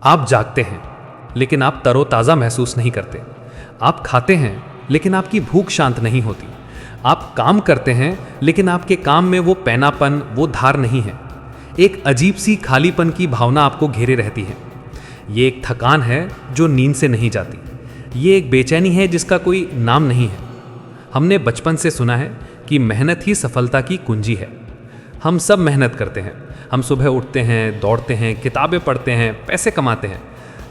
आप जागते हैं लेकिन आप तरोताज़ा महसूस नहीं करते। आप खाते हैं लेकिन आपकी भूख शांत नहीं होती। आप काम करते हैं लेकिन आपके काम में वो पैनापन, वो धार नहीं है। एक अजीब सी खालीपन की भावना आपको घेरे रहती है। ये एक थकान है जो नींद से नहीं जाती। ये एक बेचैनी है जिसका कोई नाम नहीं है। हमने बचपन से सुना है कि मेहनत ही सफलता की कुंजी है। हम सब मेहनत करते हैं। हम सुबह उठते हैं, दौड़ते हैं, किताबें पढ़ते हैं, पैसे कमाते हैं,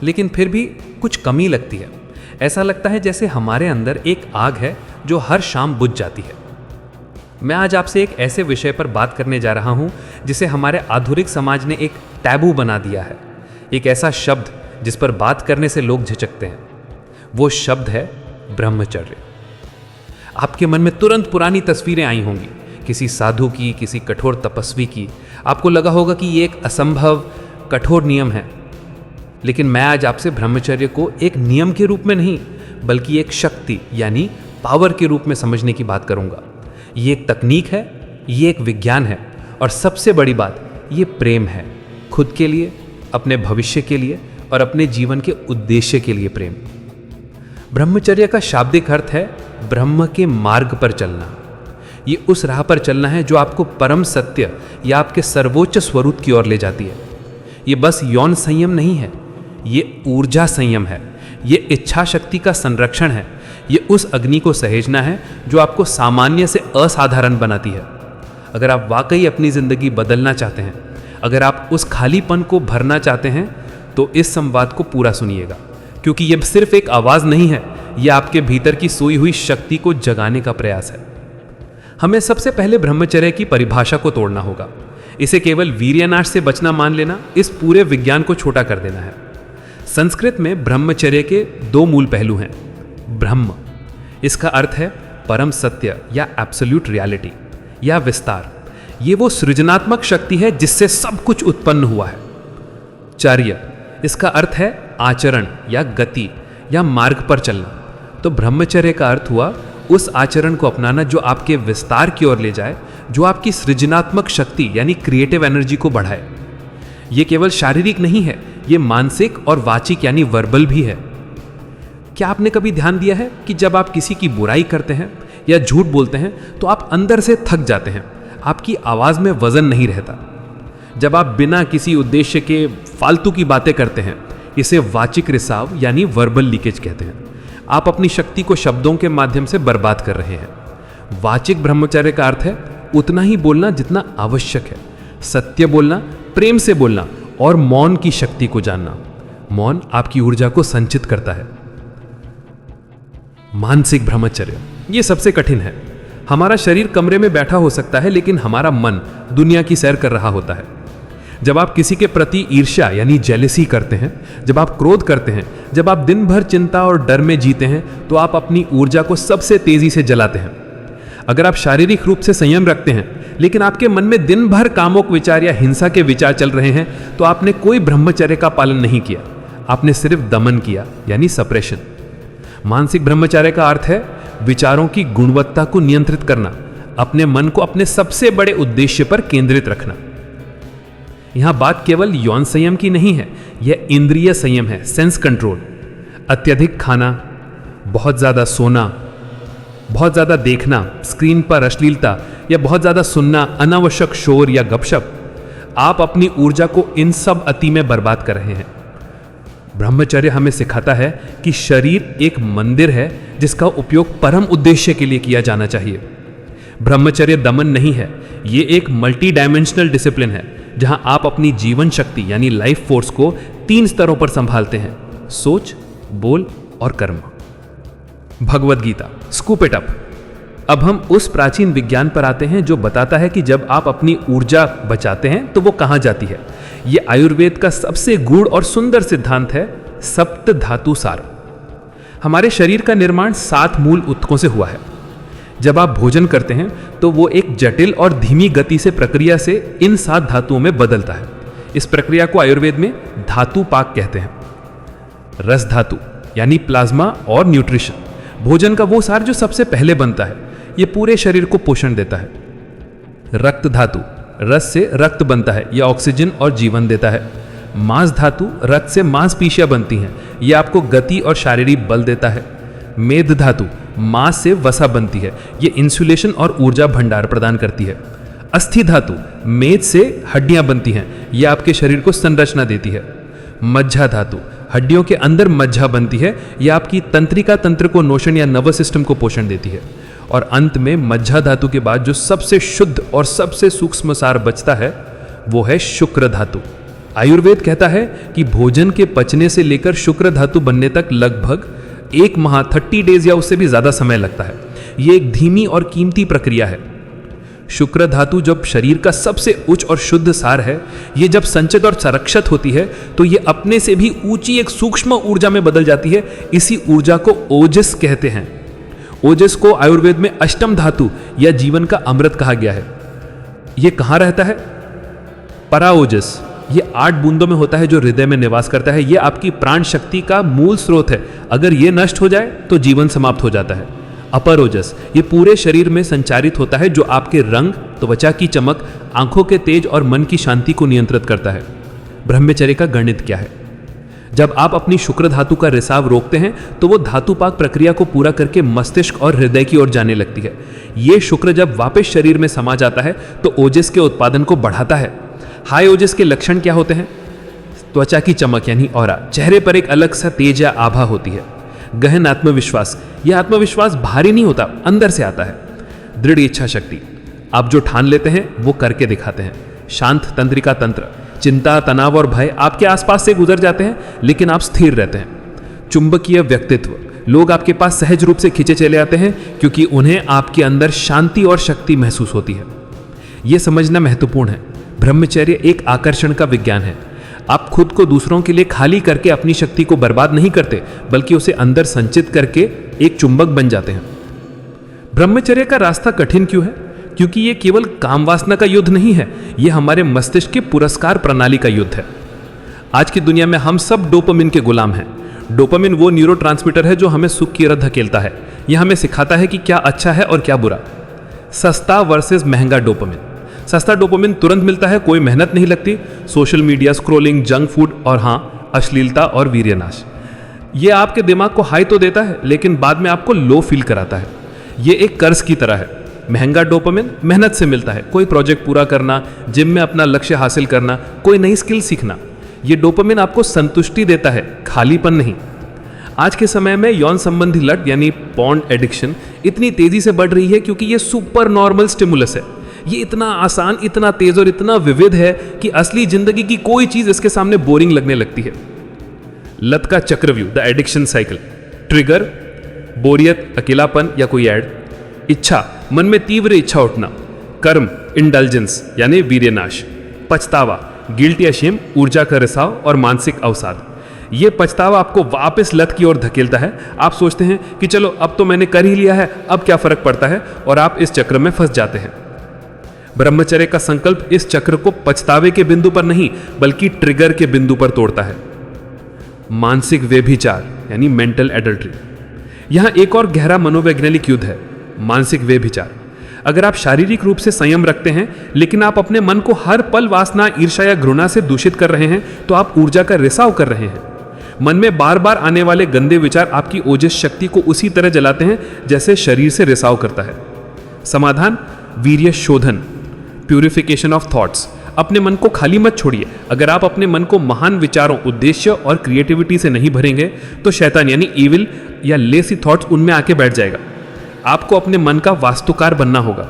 लेकिन फिर भी कुछ कमी लगती है। ऐसा लगता है जैसे हमारे अंदर एक आग है जो हर शाम बुझ जाती है। मैं आज आपसे एक ऐसे विषय पर बात करने जा रहा हूं जिसे हमारे आधुनिक समाज ने एक टैबू बना दिया है। एक ऐसा शब्द जिस पर बात करने से लोग झिझकते हैं। वो शब्द है ब्रह्मचर्य। आपके मन में तुरंत पुरानी तस्वीरें आई होंगी, किसी साधु की, किसी कठोर तपस्वी की। आपको लगा होगा कि ये एक असंभव कठोर नियम है। लेकिन मैं आज आपसे ब्रह्मचर्य को एक नियम के रूप में नहीं, बल्कि एक शक्ति यानी पावर के रूप में समझने की बात करूंगा। ये एक तकनीक है, ये एक विज्ञान है, और सबसे बड़ी बात, ये प्रेम है। खुद के लिए, अपने भविष्य के लिए और अपने जीवन के उद्देश्य के लिए प्रेम। ब्रह्मचर्य का शाब्दिक अर्थ है ब्रह्म के मार्ग पर चलना। ये उस राह पर चलना है जो आपको परम सत्य या आपके सर्वोच्च स्वरूप की ओर ले जाती है। ये बस यौन संयम नहीं है, ये ऊर्जा संयम है, ये इच्छा शक्ति का संरक्षण है। ये उस अग्नि को सहेजना है जो आपको सामान्य से असाधारण बनाती है। अगर आप वाकई अपनी जिंदगी बदलना चाहते हैं, अगर आप उस खालीपन को भरना चाहते हैं, तो इस संवाद को पूरा सुनिएगा, क्योंकि यह सिर्फ एक आवाज नहीं है, यह आपके भीतर की सोई हुई शक्ति को जगाने का प्रयास है। हमें सबसे पहले ब्रह्मचर्य की परिभाषा को तोड़ना होगा। इसे केवल वीर्यनाश से बचना मान लेना इस पूरे विज्ञान को छोटा कर देना है। संस्कृत में ब्रह्मचर्य के दो मूल पहलू हैं। ब्रह्म, इसका अर्थ है परम सत्य या एब्सोल्यूट रियलिटी या विस्तार। ये वो सृजनात्मक शक्ति है जिससे सब कुछ उत्पन्न हुआ है। चर्य, इसका अर्थ है आचरण या गति या मार्ग पर चलना। तो ब्रह्मचर्य का अर्थ हुआ उस आचरण को अपनाना जो आपके विस्तार की ओर ले जाए, जो आपकी सृजनात्मक शक्ति यानी क्रिएटिव एनर्जी को बढ़ाए। ये केवल शारीरिक नहीं है, ये मानसिक और वाचिक यानी वर्बल भी है। क्या आपने कभी ध्यान दिया है कि जब आप किसी की बुराई करते हैं या झूठ बोलते हैं तो आप अंदर से थक जाते हैं, आपकी आवाज में वजन नहीं रहता। जब आप बिना किसी उद्देश्य के फालतू की बातें करते हैं, इसे वाचिक रिसाव यानी वर्बल लीकेज कहते हैं। आप अपनी शक्ति को शब्दों के माध्यम से बर्बाद कर रहे हैं। वाचिक ब्रह्मचर्य का अर्थ है उतना ही बोलना जितना आवश्यक है, सत्य बोलना, प्रेम से बोलना और मौन की शक्ति को जानना। मौन आपकी ऊर्जा को संचित करता है। मानसिक ब्रह्मचर्य, यह सबसे कठिन है। हमारा शरीर कमरे में बैठा हो सकता है, लेकिन हमारा मन दुनिया की सैर कर रहा होता है। जब आप किसी के प्रति ईर्ष्या यानी जेलसी करते हैं, जब आप क्रोध करते हैं, जब आप दिन भर चिंता और डर में जीते हैं, तो आप अपनी ऊर्जा को सबसे तेजी से जलाते हैं। अगर आप शारीरिक रूप से संयम रखते हैं, लेकिन आपके मन में दिन भर कामुक विचार या हिंसा के विचार चल रहे हैं, तो आपने कोई ब्रह्मचर्य का पालन नहीं किया, आपने सिर्फ दमन किया यानी सप्रेशन। मानसिक ब्रह्मचर्य का अर्थ है विचारों की गुणवत्ता को नियंत्रित करना, अपने मन को अपने सबसे बड़े उद्देश्य पर केंद्रित रखना। यहां बात केवल यौन संयम की नहीं है, यह इंद्रिय संयम है, सेंस कंट्रोल। अत्यधिक खाना, बहुत ज्यादा सोना, बहुत ज्यादा देखना, स्क्रीन पर अश्लीलता या बहुत ज्यादा सुनना, अनावश्यक शोर या गपशप, आप अपनी ऊर्जा को इन सब अति में बर्बाद कर रहे हैं। ब्रह्मचर्य हमें सिखाता है कि शरीर एक मंदिर है जिसका उपयोग परम उद्देश्य के लिए किया जाना चाहिए। ब्रह्मचर्य दमन नहीं है, यह एक मल्टी डायमेंशनल डिसिप्लिन है जहां आप अपनी जीवन शक्ति यानी लाइफ फोर्स को 3 स्तरों पर संभालते हैं: सोच, बोल और कर्म। Bhagavad Gita, scoop it up. अब हम उस प्राचीन विज्ञान पर आते हैं जो बताता है कि जब आप अपनी ऊर्जा बचाते हैं तो वो कहां जाती है। यह आयुर्वेद का सबसे गूढ़ और सुंदर सिद्धांत है, सप्त धातु सार। हमारे शरीर का निर्माण 7 मूल ऊतकों से हुआ है। जब आप भोजन करते हैं तो वो एक जटिल और धीमी गति से प्रक्रिया से इन 7 धातुओं में बदलता है। इस प्रक्रिया को आयुर्वेद में धातु पाक कहते हैं। रस धातु यानी प्लाज्मा और न्यूट्रिशन, भोजन का वो सार जो सबसे पहले बनता है, ये पूरे शरीर को पोषण देता है। रक्त धातु, रस से रक्त बनता है, यह ऑक्सीजन और जीवन देता है। मांस धातु, रक्त से मांसपेशियां बनती हैं, ये आपको गति और शारीरिक बल देता है। मेद धातु, मांस से वसा बनती है, ये इंसुलेशन और ऊर्जा भंडार प्रदान करती है। अस्थि धातु, मेद से हड्डियां बनती हैं, ये आपके शरीर को संरचना देती है। मज्जा धातु, हड्डियों के अंदर मज्जा बनती है, यह आपकी तंत्रिका तंत्र को नोशन या नर्वस सिस्टम को पोषण देती है। और अंत में मज्जा धातु के बाद जो सबसे शुद्ध और सबसे सूक्ष्म सार बचता है वो है शुक्र धातु। आयुर्वेद कहता है कि भोजन के पचने से लेकर शुक्र धातु बनने तक लगभग 1 माह 30 डेज या उससे भी ज्यादा समय लगता है। यह एक धीमी और कीमती प्रक्रिया है। शुक्र धातु जब शरीर का सबसे उच्च और शुद्ध सार है, ये जब संचित और संरक्षित होती है तो ये अपने से भी ऊंची एक सूक्ष्म ऊर्जा में बदल जाती है। इसी ऊर्जा को ओजस कहते हैं। ओजस को आयुर्वेद में अष्टम धातु या जीवन का अमृत कहा गया है। ये कहाँ रहता है? पराओजस, ये 8 बूंदों में होता है जो हृदय में निवास करता है। ये आपकी प्राण शक्ति का मूल स्रोत है। अगर ये नष्ट हो जाए तो जीवन समाप्त हो जाता है। अपरोजस, ये पूरे शरीर में संचारित होता है, जो आपके रंग, त्वचा की चमक, आंखों के तेज और मन की शांति को नियंत्रित करता है। ब्रह्मचर्य का गणित क्या है? जब आप अपनी शुक्र धातु का रिसाव रोकते हैं तो वो धातुपाक प्रक्रिया को पूरा करके मस्तिष्क और हृदय की ओर जाने लगती है। ये शुक्र जब वापस शरीर में समा जाता है तो ओजस के उत्पादन को बढ़ाता है। हाई ओजस के लक्षण क्या होते हैं? त्वचा की चमक यानी ऑरा, चेहरे पर एक अलग सा तेज या आभा होती है। गहन आत्मविश्वास, यह आत्मविश्वास भारी नहीं होता, अंदर से आता है। दृढ़ इच्छा शक्ति, आप जो ठान लेते हैं वो करके दिखाते हैं। शांत तंत्रिका तंत्र, चिंता, तनाव और भय आपके आसपास से गुजर जाते हैं लेकिन आप स्थिर रहते हैं। चुंबकीय व्यक्तित्व, लोग आपके पास सहज रूप से खींचे चले आते हैं क्योंकि उन्हें आपके अंदर शांति और शक्ति महसूस होती है। यह समझना महत्वपूर्ण है, ब्रह्मचर्य एक आकर्षण का विज्ञान है। आप खुद को दूसरों के लिए खाली करके अपनी शक्ति को बर्बाद नहीं करते, बल्कि उसे अंदर संचित करके एक चुंबक बन जाते हैं। ब्रह्मचर्य का रास्ता कठिन क्यों है? क्योंकि यह केवल काम वासना का युद्ध नहीं है, यह हमारे मस्तिष्क के पुरस्कार प्रणाली का युद्ध है। आज की दुनिया में हम सब डोपामिन के गुलाम हैं। डोपामिन वो न्यूरोट्रांसमीटर है जो हमें सुख की ओर धकेलता है। यह हमें सिखाता है कि क्या अच्छा है और क्या बुरा। सस्ता वर्सेस महंगा डोपामिन। सस्ता डोपामिन तुरंत मिलता है, कोई मेहनत नहीं लगती। Social media scrolling, junk food और हाँ, अश्लीलता और वीर्यनाश। ये आपके दिमाग को हाई तो देता है लेकिन बाद में आपको लो फील कराता है। ये एक कर्ज की तरह है। महंगा डोपामिन मेहनत से मिलता है, कोई प्रोजेक्ट पूरा करना, जिम में अपना लक्ष्य हासिल करना, कोई नई स्किल सीखना। ये डोपामिन आपको संतुष्टि देता है, खालीपन नहीं। आज के समय में यौन संबंधी लत यानी पॉर्न एडिक्शन इतनी तेजी से बढ़ रही है क्योंकि ये सुपर नॉर्मल स्टिमुलस है। ये इतना आसान, इतना तेज और इतना विविध है कि असली जिंदगी की कोई चीज इसके सामने बोरिंग लगने लगती है। लत का चक्रव्यूह, द एडिक्शन साइकिल। ट्रिगर, बोरियत, अकेलापन या कोई ऐड। इच्छा, मन में तीव्र इच्छा उठना। कर्म, इंडल्जेंस यानी वीर्यनाश। पछतावा, गिल्ट या शेम, ऊर्जा का रिसाव और मानसिक अवसाद। ये पछतावा आपको वापस लत की ओर धकेलता है। आप सोचते हैं कि चलो अब तो मैंने कर ही लिया है, अब क्या फर्क पड़ता है, और आप इस चक्र में फंस जाते हैं। ब्रह्मचर्य का संकल्प इस चक्र को पछतावे के बिंदु पर नहीं बल्कि ट्रिगर के बिंदु पर तोड़ता है। मानसिक व्यभिचार यानी मेंटल एडल्ट्री। यहां एक और गहरा मनोवैज्ञानिक युद्ध है, मानसिक व्यभिचार। अगर आप शारीरिक रूप से संयम रखते हैं लेकिन आप अपने मन को हर पल वासना, ईर्ष्या या घृणा से दूषित कर रहे हैं तो आप ऊर्जा का रिसाव कर रहे हैं। मन में बार बार आने वाले गंदे विचार आपकी ओजस शक्ति को उसी तरह जलाते हैं जैसे शरीर से रिसाव करता है। समाधान, वीर्य शोधन, प्यूरिफिकेशन ऑफ थॉट्स। अपने मन को खाली मत छोड़िए। अगर आप अपने मन को महान विचारों, उद्देश्य और क्रिएटिविटी से नहीं भरेंगे तो शैतान यानी ईविल या लेसी थॉट्स उनमें आके बैठ जाएगा। आपको अपने मन का वास्तुकार बनना होगा।